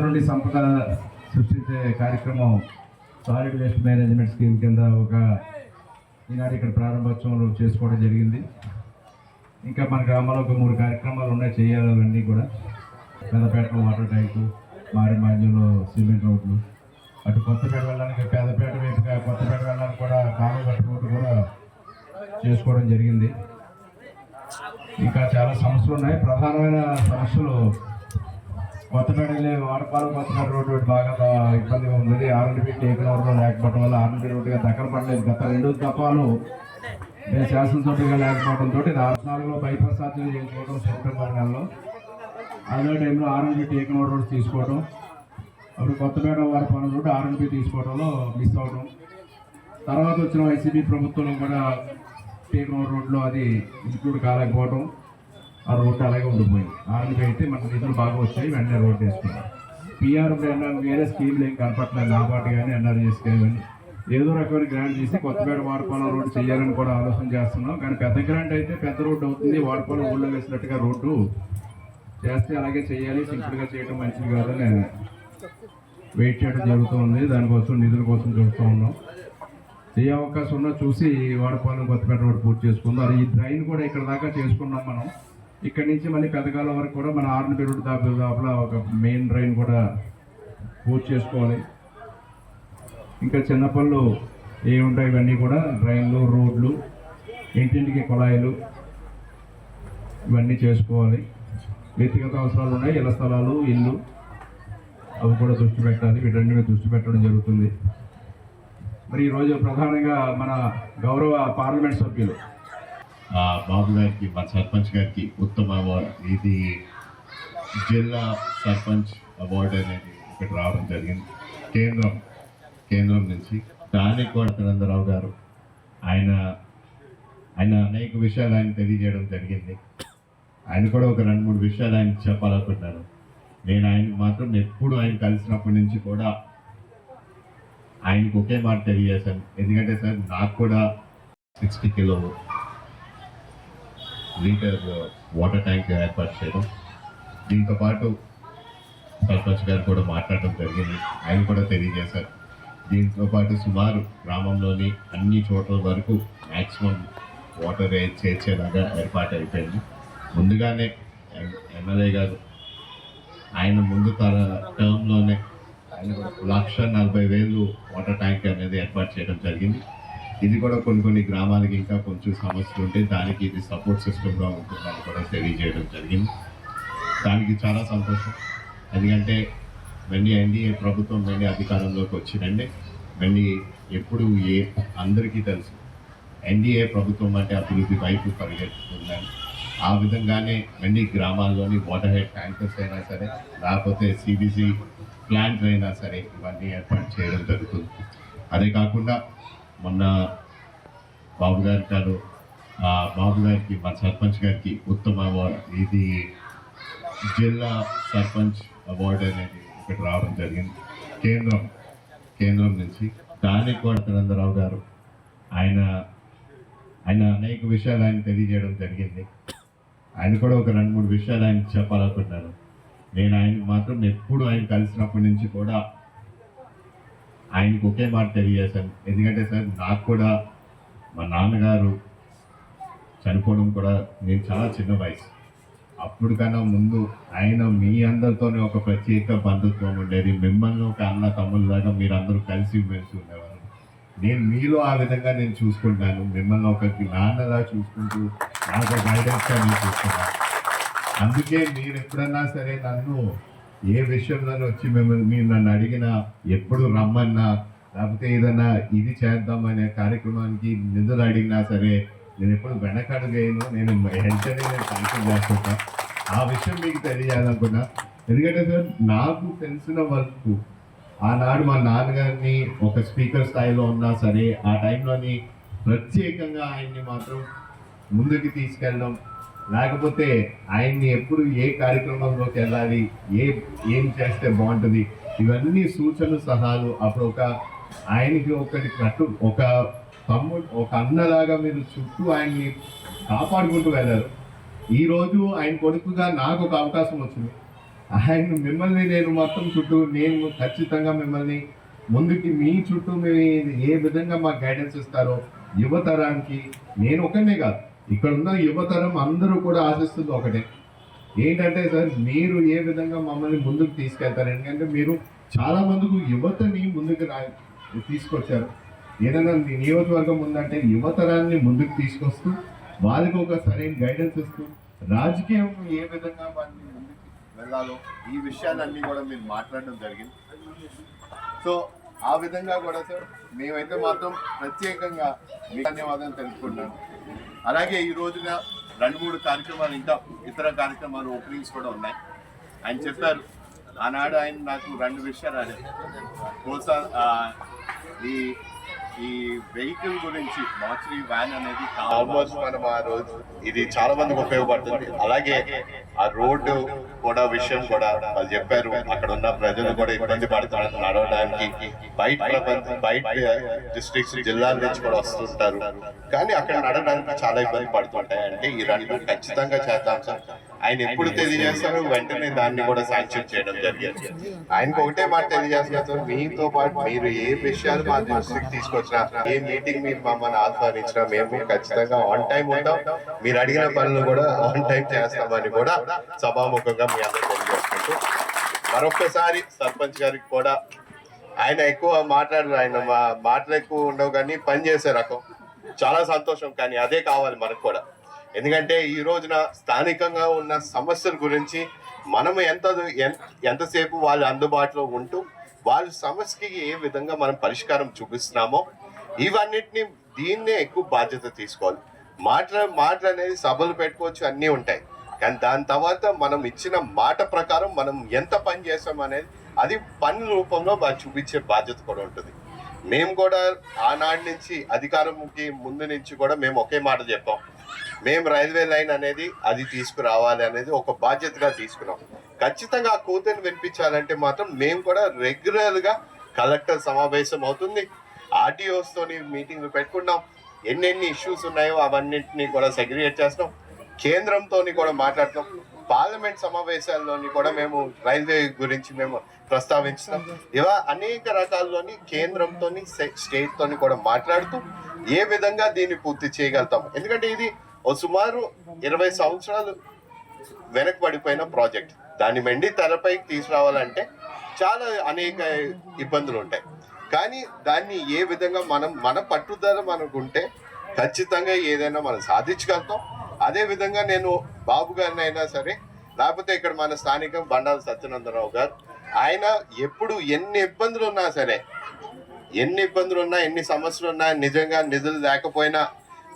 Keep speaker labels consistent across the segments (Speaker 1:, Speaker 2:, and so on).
Speaker 1: నుండి సంపద సృష్టించే కార్యక్రమం సాలిడ్ వేస్ట్ మేనేజ్మెంట్ స్కీమ్ కింద ఈనాడు ఇక్కడ ప్రారంభోత్సవం చేసుకోవడం జరిగింది. ఇంకా మన గ్రామంలో ఒక 3 కార్యక్రమాలు ఉన్నాయి, చేయాలి. అవన్నీ కూడా పెద్దపేటలో వాటర్ ట్యాంకు, మారిమాన్యంలో సిమెంట్ రోడ్లు, అటు కొత్తపేట వెళ్ళడానికి పేదపేట వైపుగా కొత్తపేట వెళ్ళడానికి కూడా కాలువగట్టు రోడ్డు కూడా చేసుకోవడం జరిగింది. ఇంకా చాలా సమస్యలు ఉన్నాయి. ప్రధానమైన సమస్యలు కొత్తపేట వెళ్ళే వాడపాలెం కొత్తపేట రోడ్డు బాగా ఇబ్బందిగా ఉంది. ఆర్ఎండ్బి టేకన్ ఓవర్లో లేకపోవడం వల్ల ఆర్ఎండ్బి రోడ్డుగా దగ్గర పడలేదు. గత 2 దఫాలు శాసనసభ్యుగా లేకపోవడంతో 14లో బైపాస్ సర్జరీ చేసుకోవడం సెప్టెంబర్ నెలలో. అదే టైంలో ఆర్ఎండ్బి టేకన్ ఓవర్ రోడ్ తీసుకోవడం, అప్పుడు కొత్తపేట వాడపాలెం రోడ్డు ఆర్ఎండ్బి తీసుకోవడంలో మిస్ అవ్వడం. తర్వాత వచ్చిన వైసీపీ ప్రభుత్వంలో కూడా టేకన్ ఓవర్ రోడ్లో అది ఇంక్లూడ్ కాలేకపోవడం, ఆ రోడ్డు అలాగే ఉండిపోయింది. ఆర్ఎండ్బి అయితే మనకు నిధులు బాగా వచ్చాయి, వెంటనే రోడ్డు వేసుకున్నాం. పిఆర్ వేరే స్కీమ్లు ఏం కనపట్లేదు, నాబార్డు కానీ ఎన్ఆర్జీఎస్ కానీ ఏదో రకమైన గ్రాంట్ చేసి కొత్తపేట వాడపాలెం రోడ్డు చేయాలని కూడా ఆలోచన చేస్తున్నాం. కానీ పెద్ద గ్రాంట్ అయితే పెద్ద రోడ్డు అవుతుంది, వాడపాలెం ఊళ్ళో వేసినట్టుగా రోడ్డు చేస్తే అలాగే చేయాలి. సింపుల్గా చేయడం మంచిది కాదని వెయిట్ చేయడం జరుగుతుంది. దానికోసం నిధుల కోసం చూస్తూ ఉన్నాం. ఏ అవకాశం ఉన్నా చూసి వాడపాలెం కొత్తపేట రోడ్డు పూర్తి చేసుకుందాం. అది ఈ డ్రైన్ కూడా ఇక్కడ దాకా చేసుకున్నాం మనం. ఇక్కడి నుంచి మళ్ళీ పెద్దకాలం వరకు కూడా మన ఆర్ఎండ్బి రోడ్డు దాపల ఒక మెయిన్ డ్రైన్ కూడా పూర్తి చేసుకోవాలి. ఇంకా చిన్న పనులు ఏముంటాయి ఇవన్నీ కూడా డ్రైన్లు, రోడ్లు, ఇంటింటికి కుళాయిలు ఇవన్నీ చేసుకోవాలి. వ్యక్తిగత అవసరాలు ఉన్నాయి, ఇళ్ల స్థలాలు, ఇల్లు, అవి కూడా దృష్టి పెట్టాలి. వీటన్ని మీద దృష్టి పెట్టడం జరుగుతుంది. మరి ఈరోజు ప్రధానంగా మన గౌరవ పార్లమెంట్ సభ్యులు
Speaker 2: బాబు గారికి, మా సర్పంచ్ గారికి ఉత్తమ అవార్డు, ఇది జిల్లా సర్పంచ్ అవార్డు అనేది ఇక్కడ రావడం జరిగింది కేంద్రం నుంచి. దానికి కూడా చంద్రరావు గారు ఆయన అనేక విషయాలు ఆయన తెలియజేయడం జరిగింది. ఆయన కూడా ఒక 2-3 విషయాలు ఆయన చెప్పాలనుకుంటున్నారు. నేను ఆయనకు మాత్రం ఎప్పుడు ఆయన కలిసినప్పటి నుంచి కూడా ఆయనకు ఒకే మాట తెలియజేశాను. ఎందుకంటే సార్ నాకు కూడా 60 కిలో లీటర్ వాటర్ ట్యాంక్ ఏర్పాటు చేయడం, దీంతో పాటు సర్పంచ్ గారు కూడా మాట్లాడడం జరిగింది. ఆయన కూడా తెలియజేశారు. దీంతో పాటు సుమారు గ్రామంలోని అన్ని చోట్ల వరకు మ్యాక్సిమం వాటర్ చేర్చేలాగా ఏర్పాటు అయిపోయింది. ముందుగానే ఎమ్మెల్యే గారు ఆయన ముందు టర్మ్లోనే ఆయన 1,40,000 వాటర్ ట్యాంక్ అనేది ఏర్పాటు చేయడం జరిగింది. ఇది కూడా కొన్ని గ్రామాలకి ఇంకా కొంచెం సమస్యలు ఉంటే దానికి ఇది సపోర్ట్ సిస్టమ్గా ఉంటుందని కూడా తెలియజేయడం జరిగింది. దానికి చాలా సంతోషం. ఎందుకంటే మళ్ళీ ఎన్డీఏ ప్రభుత్వం మళ్ళీ అధికారంలోకి వచ్చిందండి. మళ్ళీ ఎప్పుడు అందరికీ తెలుసు ఎన్డీఏ ప్రభుత్వం అంటే అభివృద్ధి వైపు పరిగెత్తుతుందని. ఆ విధంగానే మళ్ళీ గ్రామాల్లోని వాటర్ హెడ్ ట్యాంకర్స్ అయినా సరే, లేకపోతే సిబిసి ప్లాంట్ అయినా సరే ఇవన్నీ ఏర్పాటు చేయడం జరుగుతుంది. అదే కాకుండా మొన్న బాబు గారికి మా సర్పంచ్ గారికి ఉత్తమ అవార్డు, ఇది జిల్లా సర్పంచ్ అవార్డు అనేది ఇక్కడ రావడం జరిగింది కేంద్రం నుంచి. దానికి కూడా చంద్రరావు గారు ఆయన అనేక విషయాలు ఆయన తెలియజేయడం జరిగింది. ఆయన కూడా ఒక 2-3 విషయాలు ఆయన చెప్పాలనుకుంటున్నారు. నేను ఆయనకు మాత్రం ఎప్పుడు ఆయన కలిసినప్పటి నుంచి కూడా ఆయనకు ఒకే మాట తెలియజేశాను. ఎందుకంటే సార్ నాకు కూడా మా నాన్నగారు చనిపోవడం కూడా నేను చాలా చిన్న వయసు. అప్పుడు కన్నా ముందు ఆయన మీ అందరితోనే ఒక ప్రత్యేక బంధుత్వం ఉండేది. మిమ్మల్ని ఒక అన్న తమ్ముళ్ళలాగా మీరు అందరూ కలిసి మెలిసి ఉండేవారు. నేను మీలో ఆ విధంగా నేను చూసుకుంటాను. మిమ్మల్ని ఒక నాన్నలా చూసుకుంటూ నాకు గైడెన్స్గా నేను చూసుకున్నాను. అందుకే మీరు ఎప్పుడన్నా సరే నన్ను ఏ విషయంలో వచ్చి మీరు నన్ను అడిగినా, ఎప్పుడు రమ్మన్నా, లేకపోతే ఏదన్నా ఇది చేద్దామనే కార్యక్రమానికి నిధులు అడిగినా సరే నేను ఎప్పుడు వెనకడుగేయను. నేను వెంటనే శాంక్షన్ చేస్తుంటా. ఆ విషయం మీకు తెలియాలనుకున్నా. ఎందుకంటే సార్ నాకు తెలిసిన వరకు ఆనాడు మా నాన్నగారిని ఒక స్పీకర్ స్థాయిలో ఉన్నా సరే ఆ టైంలోని ప్రత్యేకంగా ఆయన్ని మాత్రం ముందుకు తీసుకెళ్ళడం, లేకపోతే ఆయన్ని ఎప్పుడు ఏ కార్యక్రమంలోకి వెళ్ళాలి, ఏం చేస్తే బాగుంటుంది, ఇవన్నీ సూచనలు సలహాలు అప్పుడు ఆయనకి ఒక తమ్ముడు, ఒక అన్నలాగా మీరు చుట్టూ ఆయన్ని కాపాడుకుంటూ వెళ్ళారు. ఈరోజు ఆయన కొడుకుగా నాకు ఒక అవకాశం వచ్చింది. ఆయన మిమ్మల్ని నేను మొత్తం చుట్టూ నేను ఖచ్చితంగా మిమ్మల్ని ముందుకి మీ చుట్టూ మీరు ఏ విధంగా మాకు గైడెన్స్ ఇస్తారో యువతరానికి నేను ఒకనే కాదు ఇక్కడ ఉన్న యువతరం అందరూ కూడా ఆశిస్తుంది ఒకటే ఏంటంటే సార్ మీరు ఏ విధంగా మమ్మల్ని ముందుకు తీసుకెళ్తారు ఎందుకంటే మీరు చాలా మందికి యువతని ముందుకు తీసుకొచ్చారు ఏదైనా మీ నియోజకవర్గం ఉందంటే యువతరాన్ని ముందుకు తీసుకొస్తూ వాళ్ళకి ఒక సరైన గైడెన్స్ ఇస్తూ రాజకీయం ఏ విధంగా వాళ్ళని ముందుకు వెళ్ళాలో ఈ విషయాలన్నీ కూడా మీరు మాట్లాడడం జరిగింది. సో ఆ విధంగా కూడా సార్ మేమైతే మాత్రం ప్రత్యేకంగా మీ ధన్యవాదాలు తెలుసుకుంటున్నాను. అలాగే ఈ రోజున 2-3 కార్యక్రమాలు ఇంకా ఇతర కార్యక్రమాలు ఓపెనింగ్స్ కూడా ఉన్నాయి. ఆయన చెప్పారు ఆనాడు ఆయన నాకు 2 విషయాలు ఈ వెహికల్ గురించి మార్చురీ వ్యాన్ అనేది ఆల్మోస్ట్ మనం ఆ రోజు ఇది చాలా మందికి ఉపయోగపడుతుంది. అలాగే ఆ రోడ్డు కూడా విషయం కూడా వాళ్ళు చెప్పారు అక్కడ ఉన్న ప్రజలు కూడా ఇబ్బంది పడుతున్నారు నడవడానికి. బయట డిస్ట్రిక్ట్స్ జిల్లాల నుంచి కూడా వస్తుంటారు కానీ అక్కడ నడవడానికి చాలా ఇబ్బంది పడుతుంటాయి. అంటే ఈ 2 ఖచ్చితంగా చేద్దాం సార్. ఆయన ఎప్పుడు తెలియజేస్తారో వెంటనే దాన్ని కూడా శాంక్షన్ చేయడం జరిగింది. ఆయనకు ఒకటే మాట తెలియజేస్తారు మీతో పాటు మీరు ఏ విషయాలు మా దృష్టికి తీసుకొచ్చినా ఏ మీటింగ్ మీరు మమ్మల్ని ఆహ్వానించినా మేము ఖచ్చితంగా ఆన్ టైం ఉంటాం. మీరు అడిగిన పనులు కూడా ఆన్ టైం చేస్తామని కూడా సభాముఖంగా మీ అందరూ తెలియజేసుకుంటూ మరొకసారి సర్పంచ్ గారికి కూడా ఆయన ఎక్కువ మాట్లాడరు. ఆయన మాటలు ఎక్కువ ఉండవు కానీ పని చేసే రకం చాలా సంతోషం. కానీ అదే కావాలి మనకు కూడా. ఎందుకంటే ఈ రోజున స్థానికంగా ఉన్న సమస్యల గురించి మనము ఎంతసేపు వాళ్ళు అందుబాటులో ఉంటూ వాళ్ళ సమస్యకి ఏ విధంగా మనం పరిష్కారం చూపిస్తున్నామో ఇవన్నిటిని దీన్నే ఎక్కువ బాధ్యత తీసుకోవాలి. మాటలు అనేది సభలు పెట్టుకోవచ్చు అన్నీ ఉంటాయి కానీ దాని తర్వాత మనం ఇచ్చిన మాట ప్రకారం మనం ఎంత పని చేస్తాం అనేది అది పని రూపంలో వాళ్ళు చూపించే బాధ్యత కూడా ఉంటుంది. మేము కూడా ఆనాటి నుంచి అధికారంకి ముందు నుంచి కూడా మేము ఒకే మాట చెప్పాం మేము రైల్వే లైన్ అనేది అది తీసుకురావాలి అనేది ఒక బాధ్యతగా తీసుకున్నాం. ఖచ్చితంగా ఆ కూతురుని వినిపించాలంటే మాత్రం మేము కూడా రెగ్యులర్గా కలెక్టర్ సమావేశం అవుతుంది ఆర్టీఓస్తోని మీటింగ్లు పెట్టుకున్నాం. ఎన్నెన్ని ఇష్యూస్ ఉన్నాయో అవన్నింటినీ కూడా సెగ్రిగేట్ చేస్తాం. కేంద్రంతో కూడా మాట్లాడతాం. పార్లమెంట్ సమావేశాల్లోని కూడా మేము రైల్వే గురించి మేము ప్రస్తావించుతాం. ఇలా అనేక రకాల్లోని కేంద్రంతో స్టేట్తో కూడా మాట్లాడుతూ ఏ విధంగా దీన్ని పూర్తి చేయగలుగుతాం. ఎందుకంటే ఇది సుమారు 20 సంవత్సరాలు వెనకబడిపోయిన ప్రాజెక్ట్. దాన్ని మెండి తెరపైకి తీసుకురావాలంటే చాలా అనేక ఇబ్బందులు ఉంటాయి. కానీ దాన్ని ఏ విధంగా మన పట్టుదల మనకు ఉంటే ఖచ్చితంగా ఏదైనా మనం సాధించగలుగుతాం. అదే విధంగా నేను బాబు గారిని అయినా సరే లేకపోతే ఇక్కడ మన స్థానికం బండారు సత్యనందరావు గారు ఆయన ఎప్పుడు ఎన్ని ఇబ్బందులు ఉన్నా సరే ఎన్ని సమస్యలు ఉన్నా నిజంగా నిధులు లేకపోయినా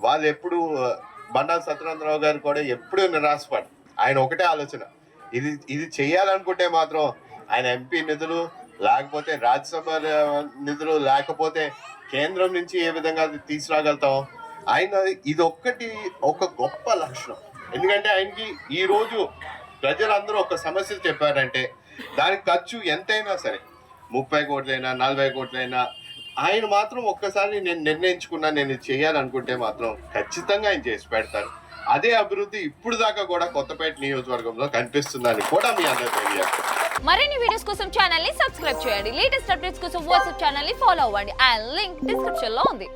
Speaker 2: వాళ్ళు ఎప్పుడు బండారు సత్యనందరావు గారు కూడా ఎప్పుడూ నిరాశపడు. ఆయన ఒకటే ఆలోచన ఇది చేయాలనుకుంటే మాత్రం ఆయన ఎంపీ నిధులు లేకపోతే రాజ్యసభ నిధులు లేకపోతే కేంద్రం నుంచి ఏ విధంగా తీసుకురాగలుగుతాం. ఆయన ఇది ఒక గొప్ప లక్షణం. ఎందుకంటే ఆయనకి ఈ రోజు ప్రజలందరూ ఒక సమస్య చెప్పారంటే దానికి ఖర్చు ఎంతైనా సరే 30 కోట్లైనా 40 కోట్లైనా ఆయన మాత్రం ఒక్కసారి నేను నిర్ణయించుకున్నా నేను చేయాలనుకుంటే మాత్రం ఖచ్చితంగా ఆయన చేసి పెడతారు. అదే అభివృద్ధి ఇప్పుడు దాకా కూడా కొత్తపేట నియోజకవర్గంలో కనిపిస్తుందని కూడా మీ అందరూ తెలియాలి.
Speaker 3: మరిన్ని వీడియోస్ కోసం ఛానల్ ని సబ్స్క్రైబ్ చేయండి. లేటెస్ట్ అప్డేట్స్ కోసం వాట్సాప్ ఛానల్ ని ఫాలో అవ్వండి. ఆ లింక్ డిస్క్రిప్షన్ లో ఉంది.